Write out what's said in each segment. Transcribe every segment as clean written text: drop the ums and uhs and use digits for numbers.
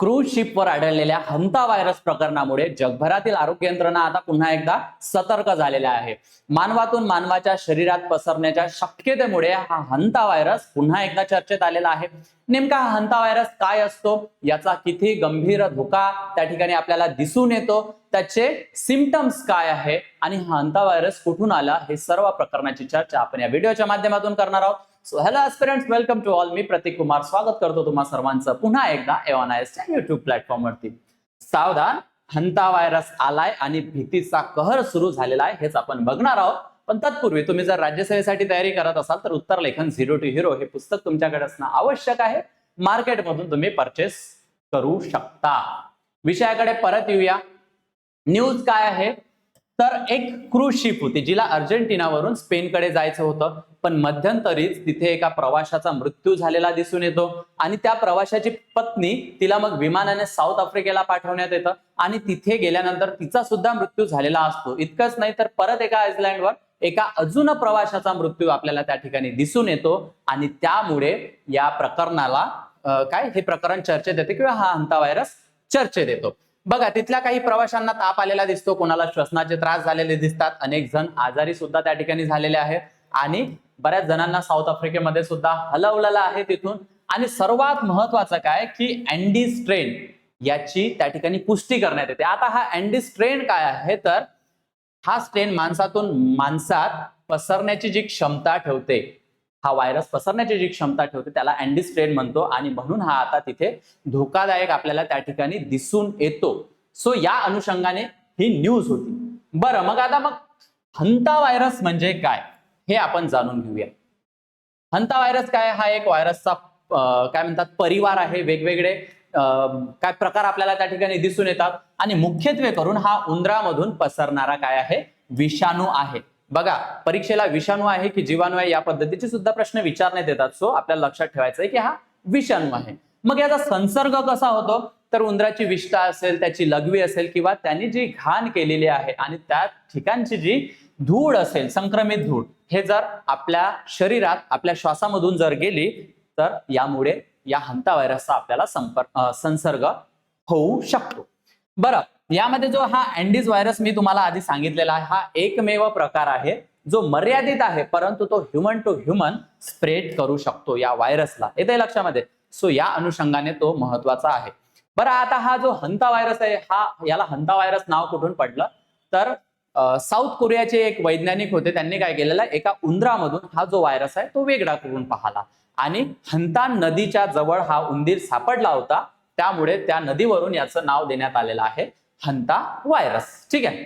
Cruise शिपवर आढळलेल्या हंता virus प्रकरणामुळे जगभरातील आरोग्य यंत्रणा आता पुन्हा एकदा सतर्क झालेल्या आहे. मानवातून मानवाच्या शरीरात पसरण्याच्या शक्यतेमुळे हा हंता व्हायरस पुन्हा एकदा चर्चेत आलेला आहे. नेमका हा हंता व्हायरस काय असतो, याचा किती गंभीर धोका त्या ठिकाणी आपल्याला दिसून येतो, त्याचे सिम्पटम्स काय आहे आणि हा हंता व्हायरस कुठून आला, हे सर्व प्रकरणाची चर्चा आपण या व्हिडिओच्या माध्यमातून करणार आहोत. So hello aspirants, welcome to all. मी प्रतीक कुमार स्वागत करतो तुम्हा सर्वांचं पुन्हा एकदा एवनायसच्या युट्यूब प्लॅटफॉर्मवरती. सावधान, हंता व्हायरस आलाय आणि भीतीचा कहर सुरू झालेला आहे, हेच आपण बघणार आहोत. पण तत्पूर्वी तुम्ही जर राज्यसेवेसाठी तयारी करत असाल तर उत्तर लेखन झिरो टू हिरो हे पुस्तक तुमच्याकडे असणं आवश्यक आहे. मार्केटमधून तुम्ही परचेस करू शकता. विषयाकडे परत येऊया. न्यूज काय आहे तर एक क्रूज शिप होती जिला अर्जेंटिनावरून स्पेनकडे जायचं होतं, पण मध्यंतरीच तिथे एका प्रवाशाचा मृत्यू झालेला दिसून येतो आणि त्या प्रवाशाची पत्नी तिला मग विमानाने साऊथ आफ्रिकेला पाठवण्यात येतं आणि तिथे गेल्यानंतर तिचा सुद्धा मृत्यू झालेला असतो. इतकंच नाही तर परत एका आयसलँडवर एका अजून प्रवाशाचा मृत्यू आपल्याला त्या ठिकाणी दिसून येतो आणि त्यामुळे या प्रकरणाला हे प्रकरण चर्चेत येते किंवा हा हंता व्हायरस चर्चेत येतो. बघा, तिथल्या काही प्रवाशांना ताप आलेला दिसतो, कोणाला श्वसनाचे त्रास झालेले दिसतात, अनेक जण आजारी सुद्धा त्या ठिकाणी झालेले आहेत आणि बऱ्याच जणांना साऊथ आफ्रिकेमध्ये सुद्धा हलवलेलं आहे तिथून. आणि सर्वात महत्वाचं काय की अँडी स्ट्रेन याची त्या ठिकाणी पुष्टी करण्यात येते. आता हा अँडी स्ट्रेन काय आहे तर हा स्ट्रेन माणसातून माणसात पसरण्याची जी क्षमता ठेवते, हा व्हायरस पसरण्याची जी क्षमता ठेवते त्याला अँडी स्ट्रेन म्हणतो आणि म्हणून हा आता तिथे धोकादायक आपल्याला त्या ठिकाणी दिसून येतो. सो या अनुषंगाने ही न्यूज होती. बरं, मग हंता व्हायरस म्हणजे काय हे आपण जाणून घेऊया. हंता व्हायरस काय, हा एक व्हायरसचा काय म्हणतात परिवार आहे. वेगवेगळे काय प्रकार आपल्याला त्या ठिकाणी दिसून येतात आणि मुख्यत्वे करून हा उंदरामधून पसरणारा काय आहे, विषाणू आहे. बघा, परीक्षेला विषाणू आहे की जीवाणू आहे या पद्धतीचे सुद्धा प्रश्न विचारण्यात येतात. सो आपल्याला लक्षात ठेवायचं आहे की हा विषाणू आहे. मग याचा संसर्ग कसा होतो तर उंदराची विष्ठा असेल, त्याची लघवी असेल किंवा त्यांनी जी घाण केलेली आहे आणि त्या ठिकाणची जी धूळ असेल, संक्रमित धूळ, हे जर आपल्या शरीरात आपल्या श्वासामधून जर गेली तर यामुळे या हंता व्हायरसचा आपल्याला संसर्ग होऊ शकतो. बरं, यामध्ये जो हा अँडीज व्हायरस मी तुम्हाला आधी सांगितलेला आहे, हा एकमेव प्रकार आहे जो मर्यादित आहे, परंतु तो ह्युमन टू ह्युमन स्प्रेड करू शकतो या व्हायरसला. येते लक्षामध्ये. सो या अनुषंगाने तो महत्वाचा आहे. बरं, आता हा जो हंता व्हायरस आहे, याला हंता व्हायरस नाव कुठून पडलं तर साऊथ कोरियाचे एक वैज्ञानिक होते, त्यांनी काय केलेलं, एका उंदरामधून हा जो व्हायरस आहे तो वेगळा करून पाहिला आणि हंता नदीच्या जवळ हा उंदीर सापडला होता, त्यामुळे त्या नदीवरून याचं नाव देण्यात आलेलं आहे हंता व्हायरस. ठीक आहे,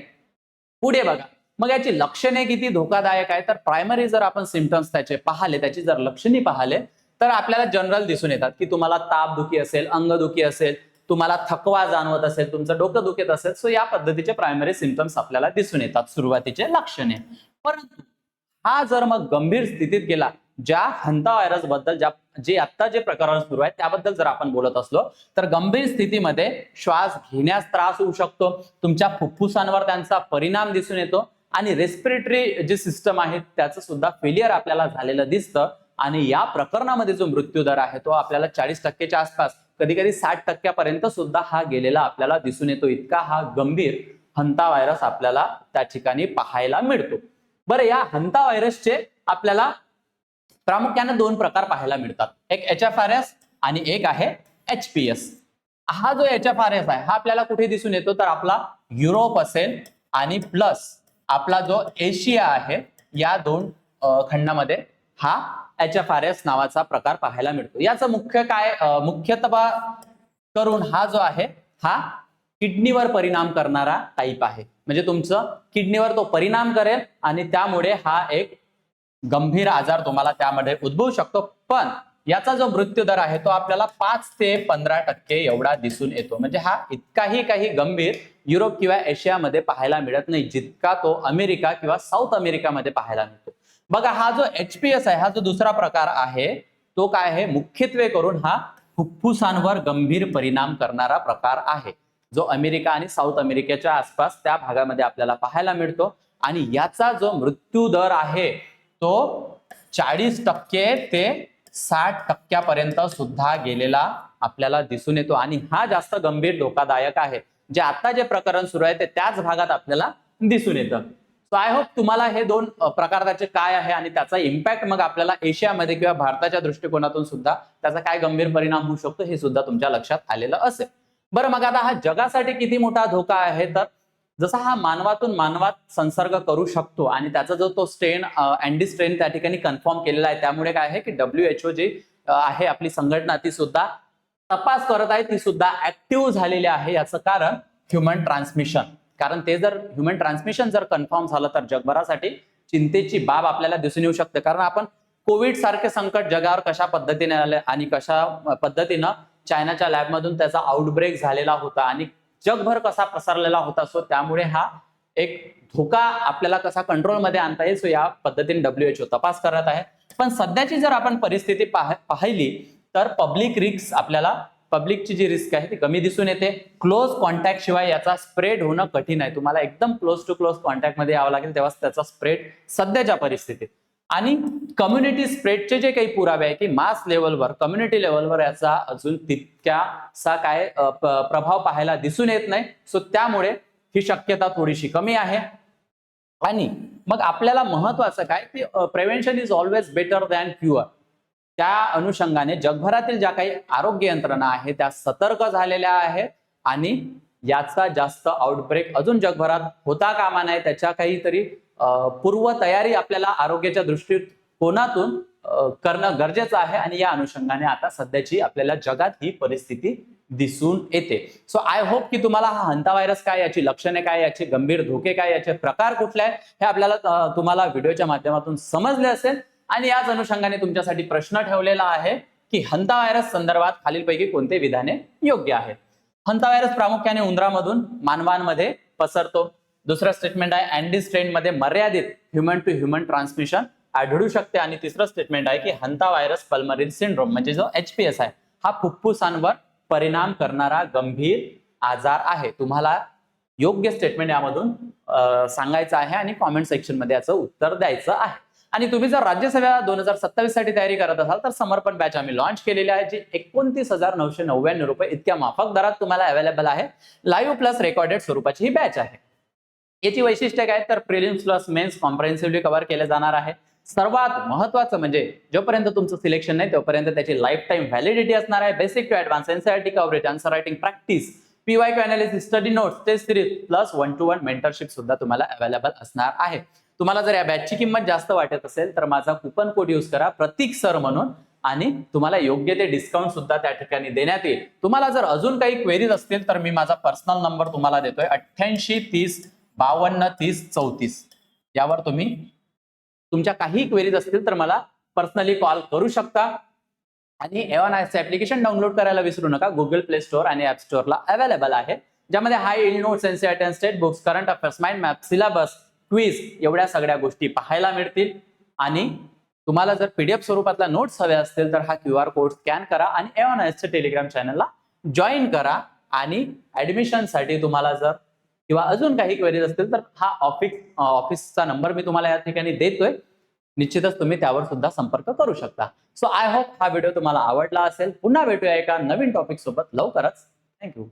पुढे बघा. मग याची लक्षणे किती धोकादायक आहे तर प्रायमरी जर आपण सिम्पटम्स त्याचे पाहिले, त्याची जर लक्षणे पाहिले तर आपल्याला जनरल दिसून येतात की तुम्हाला ताप दुखी असेल, अंगदुखी असेल, तुम्हाला थकवा जाणवत असेल, तुमचं डोकं दुखत असेल. सो या पद्धतीचे प्रायमरी सिम्पटम्स आपल्याला दिसून येतात, सुरुवातीचे लक्षणे. परंतु हा जर मग गंभीर स्थितीत गेला, ज्या हंता व्हायरस बद्दल जे आता जे प्रकरण सुरू आहे त्याबद्दल जर आपण बोलत असलो तर गंभीर स्थितीमध्ये श्वास घेण्यास त्रास होऊ शकतो, तुमच्या फुफ्फुसांवर त्यांचा परिणाम दिसून येतो आणि रेस्पिरेटरी जी सिस्टम आहे त्याचं सुद्धा फेलियर आपल्याला झालेलं दिसतं. आणि या प्रकरणामध्ये जो मृत्यू दर आहे तो आपल्याला 40% आसपास, कधी कधी 60% सुद्धा हा गेलेला आपल्याला दिसून येतो. इतका हा गंभीर हंता व्हायरस आपल्याला त्या ठिकाणी पाहायला मिळतो. बरं, या हंता व्हायरसचे आपल्याला प्रामुख्याने दोन प्रकार पाहायला मिळतात, एक HFRS आणि एक आहे HPS. हा जो HFRS आहे हा आपल्याला कुठे दिसून येतो तर आपला युरोप असेल आणि प्लस आपला जो एशिया आहे, या दोन खंडामध्ये हा HFRS नावाचा प्रकार पाहायला मिळतो. याचं मुख्यत्व करून हा जो आहे हा किडनीवर परिणाम करणारा टाईप आहे. म्हणजे तुमचं किडनीवर तो परिणाम करेल आणि त्यामुळे हा एक गंभीर आजार तुम्हाला त्यामध्ये उद्भवू शकतो. पण याचा जो मृत्यू दर आहे तो आपल्याला 5 ते 15% एवढा दिसून येतो. म्हणजे हा इतकाही काही गंभीर युरोप किंवा एशियामध्ये पाहायला मिळत नाही जितका तो अमेरिका किंवा साऊथ अमेरिकामध्ये पाहायला मिळतो. बघा, हा जो HPS आहे, हा जो दुसरा प्रकार आहे तो काय आहे, मुख्यत्वे करून हा फुफ्फुसांवर गंभीर परिणाम करणारा प्रकार आहे, जो अमेरिका आणि साऊथ अमेरिकेच्या आसपास त्या भागामध्ये आपल्याला पाहायला मिळतो. आणि याचा जो मृत्यू दर आहे तो 40% ते 60% सुद्धा गेलेला आपल्याला दिसून येतो आणि हा जास्त गंभीर धोकादायक आहे. जे आता जे प्रकरण सुरू आहे ते त्याच भागात आपल्याला दिसून येतं. सो आय होप तुम्हाला हे दोन प्रकार त्याचे काय आहे आणि त्याचा इम्पॅक्ट मग आपल्याला एशियामध्ये किंवा भारताच्या दृष्टिकोनातून सुद्धा त्याचा काय गंभीर परिणाम होऊ शकतो हे सुद्धा तुमच्या लक्षात आलेलं असेल. बरं, मग आता हा जगासाठी किती मोठा धोका आहे, तर जसा हा मानवातून मानवात संसर्ग करू शकतो आणि त्याचा जो तो स्ट्रेन अँडी स्ट्रेन त्या ठिकाणी कन्फर्म केलेला आहे, त्यामुळे काय आहे की WHO जी आहे आपली संघटना ती सुद्धा तपास करत आहे, ती सुद्धा ऍक्टिव्ह झालेली आहे. याचं कारण ह्युमन ट्रान्समिशन. कारण ते जर ह्युमन ट्रान्समिशन जर कन्फर्म झालं तर जगभरासाठी चिंतेची बाब आपल्याला दिसून येऊ शकते. कारण आपण कोविड सारखे संकट जगावर कशा पद्धतीने आले आणि कशा पद्धतीनं चायनाच्या लॅबमधून त्याचा आउटब्रेक झालेला होता आणि जगभर कसा पसरलेला होता. सो त्यामुळे हा एक धोका आपल्याला कसा कंट्रोलमध्ये आणता येईल, सो या पद्धतीने WHO तपास करत आहे. पण सध्याची जर आपण परिस्थिती पाहिली तर पब्लिक रिस्क आपल्याला पब्लिकची जी रिस्क आहे ती कमी दिसून येते. क्लोज कॉन्टॅक्ट शिवाय याचा स्प्रेड होणं कठीण आहे. तुम्हाला एकदम क्लोज टू क्लोज कॉन्टॅक्ट मध्ये यावं लागेल तेव्हा त्याचा स्प्रेड सध्याच्या परिस्थितीत. आणि कम्युनिटी स्प्रेडचे जे काही पुरावे आहे की मास लेवलवर कम्युनिटी लेवलवर याचा अजून तितक्यासा काय प्रभाव पाहायला दिसून येत नाही. सो त्यामुळे ही शक्यता थोडीशी कमी आहे. आणि मग आपल्याला महत्वाचं काय की prevention is always better than cure. त्या अनुषंगाने जगभरातील ज्या काही आरोग्य यंत्रणा आहेत त्या सतर्क झालेल्या आहेत आणि याचा जास्त आउटब्रेक अजून जगभरात होता कामा नये, त्याच्या काहीतरी पूर्व तयारी आपल्याला आरोग्याच्या दृष्टिकोनातून करणं गरजेचं आहे. आणि या अनुषंगाने आता सध्याची आपल्याला जगात ही परिस्थिती दिसून येते. सो आय होप की तुम्हाला हा हंता व्हायरस काय, याची लक्षणे काय, याचे गंभीर धोके काय, याचे प्रकार कुठले आहेत हे आपल्याला तुम्हाला व्हिडिओच्या माध्यमातून समजले असेल. आणि याच अनुषंगाने तुमच्यासाठी प्रश्न ठेवलेला आहे की हंता व्हायरस संदर्भात खालीलपैकी कोणते विधाने योग्य आहेत. हंता व्हायरस प्रामुख्याने उंदरामधून मानवांमध्ये पसरतो. दुसरं स्टेटमेंट आहे अँडी स्ट्रेन मध्ये मर्यादित ह्युमन टू ह्युमन ट्रान्समिशन आढळू शकते. आणि तिसरं स्टेटमेंट आहे की हंता व्हायरस पल्मरी सिंड्रोम म्हणजे जो HPS आहे हा फुफ्फुसांवर परिणाम करणारा गंभीर आजार आहे. तुम्हाला योग्य स्टेटमेंट यामधून सांगायचं आहे आणि कॉमेंट सेक्शन मध्ये याचं उत्तर द्यायचं आहे. आणि तुम्ही जर राज्यसेवा 2027 साठी तयारी करत असाल तर समर्पण बॅच आम्ही लॉन्च केलेली आहे, जी 29,999 रुपये इतक्या माफक दरात तुम्हाला अवेलेबल आहे. लाईव्ह प्लस रेकॉर्डेड स्वरूपाची ही बॅच आहे. याची वैशिष्ट्य काय तर प्रिलिम्स प्लस मेन्स कॉम्प्रिहेन्सिव्हली कव्हर केले जाणार आहे. सर्वात महत्वाचं म्हणजे जोपर्यंत तुमचं सिलेक्शन नाही तोपर्यंत त्याची लाईफ टाइम व्हॅलिडिटी असणार आहे. Basic to advance NCERT coverage, answer writing practice, PYQ analysis, study notes, test series plus 1-to-1 mentorship सुद्धा तुम्हाला अवेलेबल असणार आहे. तुम्हाला जर या बॅचची किंमत जास्त वाटत असेल तर माझा कुपन कोड यूज करा प्रतीक सर म्हणून आणि तुम्हाला योग्य ते डिस्काउंट सुद्धा त्या ठिकाणी देण्यात येईल. तुम्हाला जर अजून काही क्वेरीज असतील तर मी माझा पर्सनल नंबर तुम्हाला देतोय 88 30 52 30 34. यावर तुम्ही तुमच्या काही क्वेरीज असतील तर मला पर्सनली कॉल करू शकता. आणि A1 ऍप्लिकेशन डाउनलोड करायला विसरू नका. गुगल प्ले स्टोअर आणि ऍप स्टोअरला अवेलेबल आहे, ज्यामध्ये high yield notes, NCERT state books, current affairs, mind map, syllabus, quiz एवढ्या सगळ्या गोष्टी पाहायला मिळतील. आणि तुम्हाला जर PDF स्वरूपातला नोट्स हवे असतील तर हा QR कोड स्कॅन करा आणि A1 टेलिग्राम चॅनलला जॉईन करा. आणि ऍडमिशनसाठी तुम्हाला जर किंवा अजून काही क्वेरीज असतील तर हा ऑफिसचा नंबर मी तुम्हाला या ठिकाणी देतोय. निश्चितच तुम्ही त्यावर सुद्धा संपर्क करू शकता. सो आय होप हा व्हिडिओ तुम्हाला आवडला असेल. पुन्हा भेटूया एका नवीन टॉपिक सोबत लवकरच. थँक्यू.